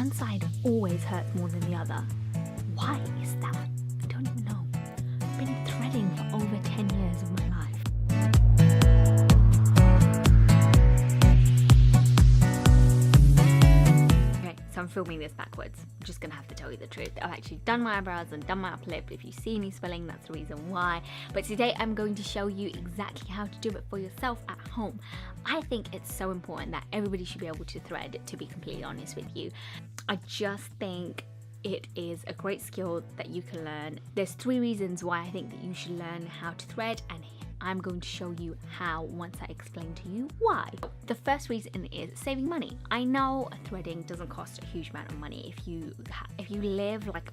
one side always hurts more than the other. Why is that? I don't even know. I've been threading for over 10 years of my life. I'm filming this backwards. I'm just gonna have to tell you the truth. I've actually done my eyebrows and done my upper lip. If you see me swelling, that's the reason why. But today I'm going to show you exactly how to do it for yourself at home. I think it's so important that everybody should be able to thread, to be completely honest with you. I just think it is a great skill that you can learn. There's 3 reasons why I think that you should learn how to thread, and I'm going to show you how once I explain to you why. The first reason is saving money. I know threading doesn't cost a huge amount of money. If you live like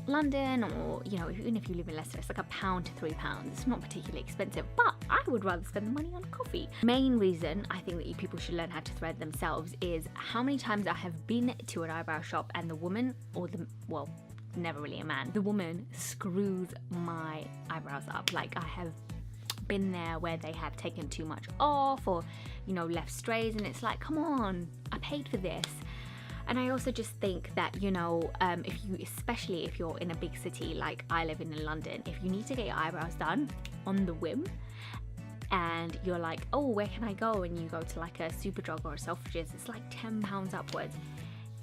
London, or even if you live in Leicester, it's like £1 to £3. It's not particularly expensive, but I would rather spend the money on coffee. Main reason I think that you people should learn how to thread themselves is how many times I have been to an eyebrow shop and the woman, or well, never really a man, the woman screws my eyebrows up. Like, I have been there where they have taken too much off, or left strays, and it's like, come on, I paid for this. And I also just think that especially if you're in a big city like I live in London, if you need to get your eyebrows done on the whim and you're like, oh, where can I go, and you go to like a Superdrug or a Selfridges, it's like £10 upwards.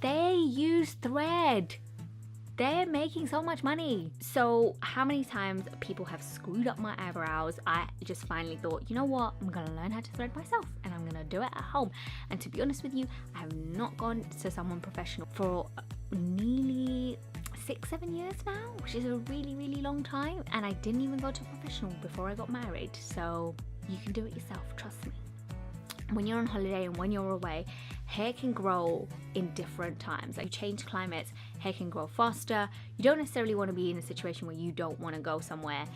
They use thread. They're making so much money. So how many times people have screwed up my eyebrows, I just finally thought, you know what, I'm gonna learn how to thread myself, and I'm gonna do it at home. And to be honest with you, I have not gone to someone professional for nearly 6-7 years now, which is a really, really long time. And I didn't even go to a professional before I got married. So you can do it yourself, trust me. When you're on holiday and when you're away, hair can grow in different times. Like, you change climates, hair can grow faster. You don't necessarily want to be in a situation where you don't want to go somewhere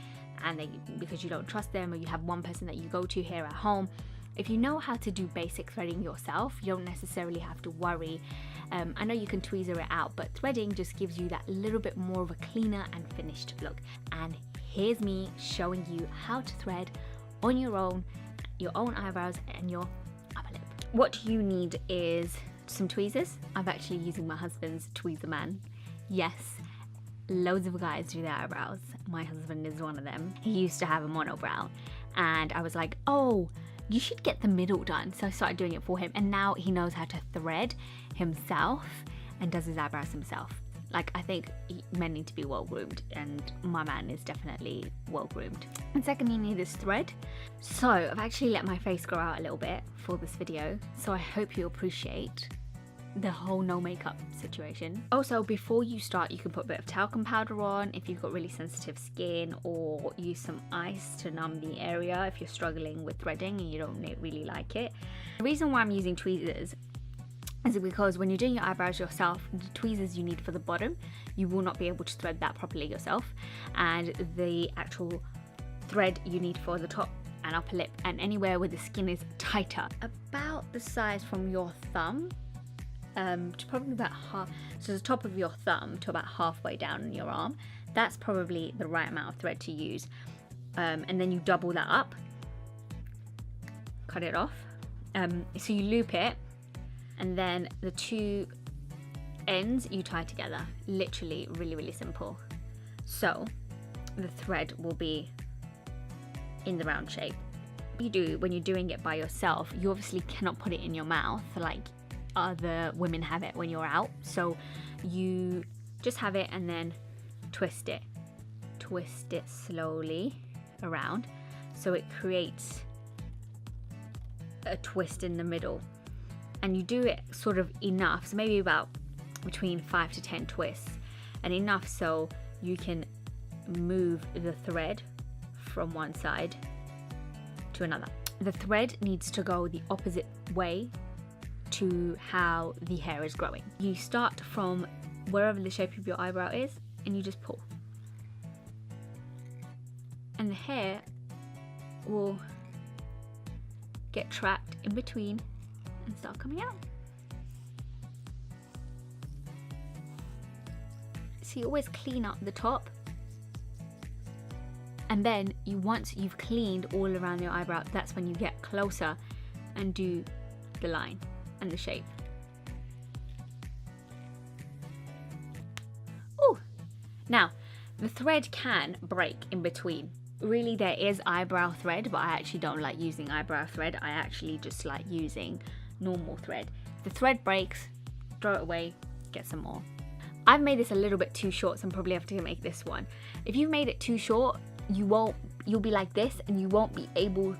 because you don't trust them, or you have one person that you go to here at home. If you know how to do basic threading yourself, you don't necessarily have to worry. I know you can tweezer it out, but threading just gives you that little bit more of a cleaner and finished look. And here's me showing you how to thread on your own eyebrows and your upper lip. What you need is some tweezers. I'm actually using my husband's tweezer man. Yes, loads of guys do their eyebrows. My husband is one of them. He used to have a monobrow, and I was like, oh, you should get the middle done. So I started doing it for him, and now he knows how to thread himself and does his eyebrows himself. Like, I think men need to be well groomed, and my man is definitely well groomed. And second, you need this thread. So I've actually let my face grow out a little bit for this video, so I hope you appreciate the whole no makeup situation. Also, before you start, you can put a bit of talcum powder on if you've got really sensitive skin, or use some ice to numb the area if you're struggling with threading and you don't really like it. The reason why I'm using tweezers is because when you're doing your eyebrows yourself, the tweezers you need for the bottom, you will not be able to thread that properly yourself, and the actual thread you need for the top and upper lip and anywhere where the skin is tighter, about the size from your thumb to probably about half, so the top of your thumb to about halfway down in your arm. That's probably the right amount of thread to use. And then you double that up, cut it off, so you loop it, and then the 2 ends you tie together. Literally really, really simple. So the thread will be in the round shape. When you're doing it by yourself, you obviously cannot put it in your mouth like other women have it when you're out. So you just have it and then twist it slowly around, so it creates a twist in the middle. And you do it sort of enough, so maybe about between 5 to 10 twists, and enough so you can move the thread from one side to another. The thread needs to go the opposite way to how the hair is growing. You start from wherever the shape of your eyebrow is, and you just pull, and the hair will get trapped in between and start coming out. So you always clean up the top, and then once you've cleaned all around your eyebrow, that's when you get closer and do the line and the shape. Now, the thread can break in between. Really, there is eyebrow thread, but I actually don't like using eyebrow thread. I actually just like using normal thread. If the thread breaks, throw it away, get some more. I've made this a little bit too short, so I'm probably have to make this one. If you've made it too short, you'll be like this and you won't be able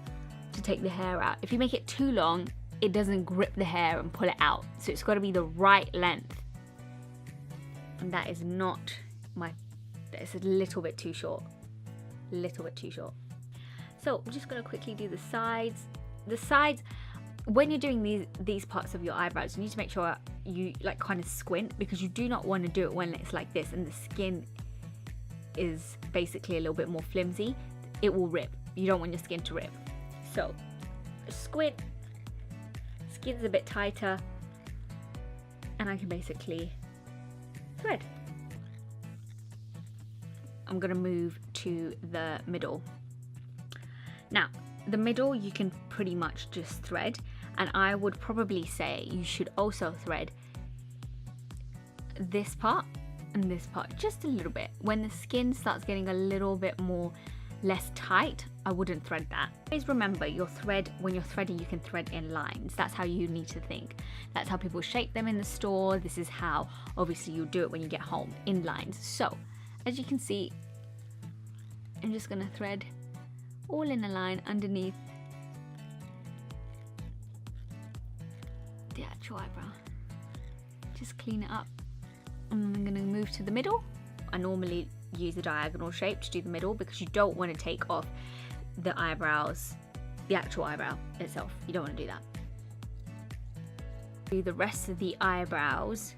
to take the hair out. If you make it too long, it doesn't grip the hair and pull it out. So it's got to be the right length. And that is not it's a little bit too short. Little bit too short. So I'm just going to quickly do the sides. The sides, when you're doing these parts of your eyebrows, you need to make sure you like kind of squint, because you do not want to do it when it's like this and the skin is basically a little bit more flimsy. It will rip. You don't want your skin to rip. So squint, skin's a bit tighter, and I can basically thread. I'm gonna move to the middle. Now, the middle you can pretty much just thread, and I would probably say you should also thread this part and this part just a little bit. When the skin starts getting a little bit less tight, I wouldn't thread that. Always remember, your thread, when you're threading, you can thread in lines. That's how you need to think. That's how people shape them in the store. This is how obviously you do it when you get home, in lines. So as you can see, I'm just gonna thread all in a line underneath the actual eyebrow. Just clean it up. And I'm gonna move to the middle. I normally use a diagonal shape to do the middle because you don't want to take off the eyebrows, the actual eyebrow itself. You don't want to do that. Do the rest of the eyebrows,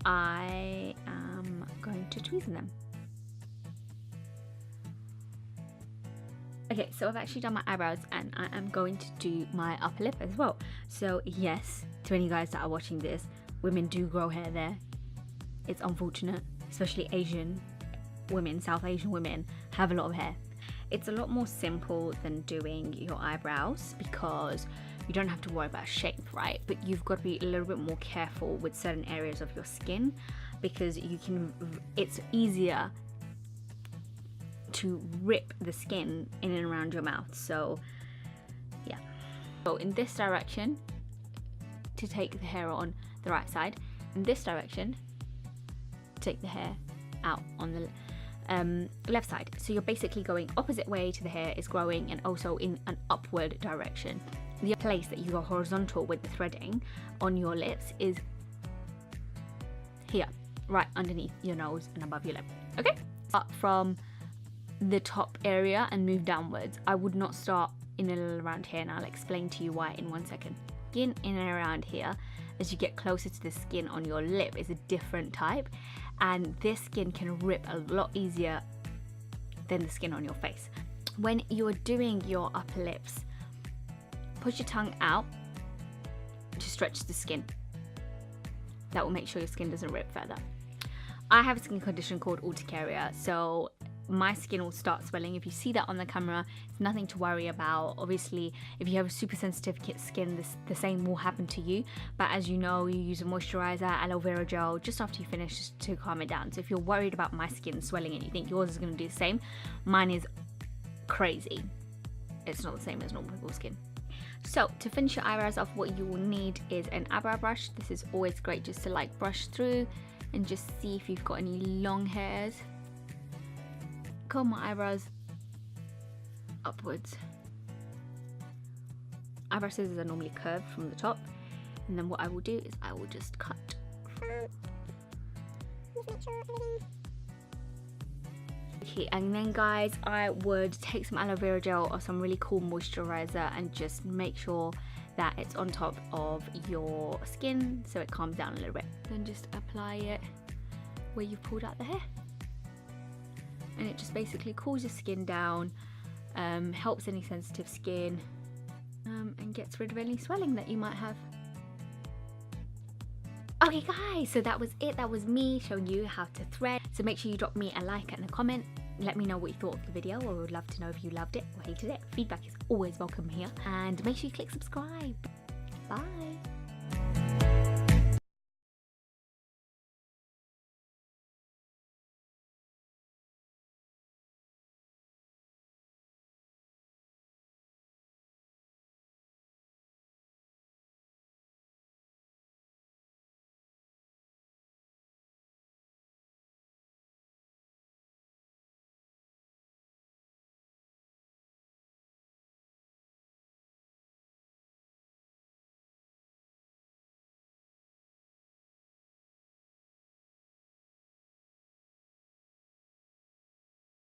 I am going to tweezer them. Okay, so I've actually done my eyebrows and I am going to do my upper lip as well. So yes, to any guys that are watching this, women do grow hair there. It's unfortunate, especially Asian women, South Asian women have a lot of hair. It's a lot more simple than doing your eyebrows because you don't have to worry about shape, right? But you've got to be a little bit more careful with certain areas of your skin because it's easier to rip the skin in and around your mouth. So yeah, so in this direction to take the hair on the right side, in this direction to take the hair out on the left side. So you're basically going opposite way to the hair is growing and also in an upward direction. The place that you go horizontal with the threading on your lips is here, right underneath your nose and above your lip. Okay, start from the top area and move downwards. I would not start in and around here, and I'll explain to you why in 1 second. Skin in and around here, as you get closer to the skin on your lip, is a different type, and this skin can rip a lot easier than the skin on your face. When you're doing your upper lips, push your tongue out to stretch the skin. That will make sure your skin doesn't rip further. I have a skin condition called urticaria, so my skin will start swelling. If you see that on the camera, it's nothing to worry about. Obviously, if you have a super sensitive skin, the same will happen to you. But as you know, you use a moisturizer, aloe vera gel, just after you finish to calm it down. So if you're worried about my skin swelling and you think yours is going to do the same, mine is crazy. It's not the same as normal people's skin. So to finish your eyebrows off, what you will need is an eyebrow brush. This is always great just to like brush through and just see if you've got any long hairs. Comb my eyebrows upwards. Eyebrow scissors are normally curved from the top, and then what I will do is I will just cut. Okay, and then guys, I would take some aloe vera gel or some really cool moisturizer and just make sure that it's on top of your skin so it calms down a little bit. Then just apply it where you've pulled out the hair. And it just basically cools your skin down, helps any sensitive skin, and gets rid of any swelling that you might have. Okay guys, so that was it. That was me showing you how to thread. So make sure you drop me a like and a comment. Let me know what you thought of the video. I would love to know if you loved it or hated it. Feedback is always welcome here. And make sure you click subscribe. Bye.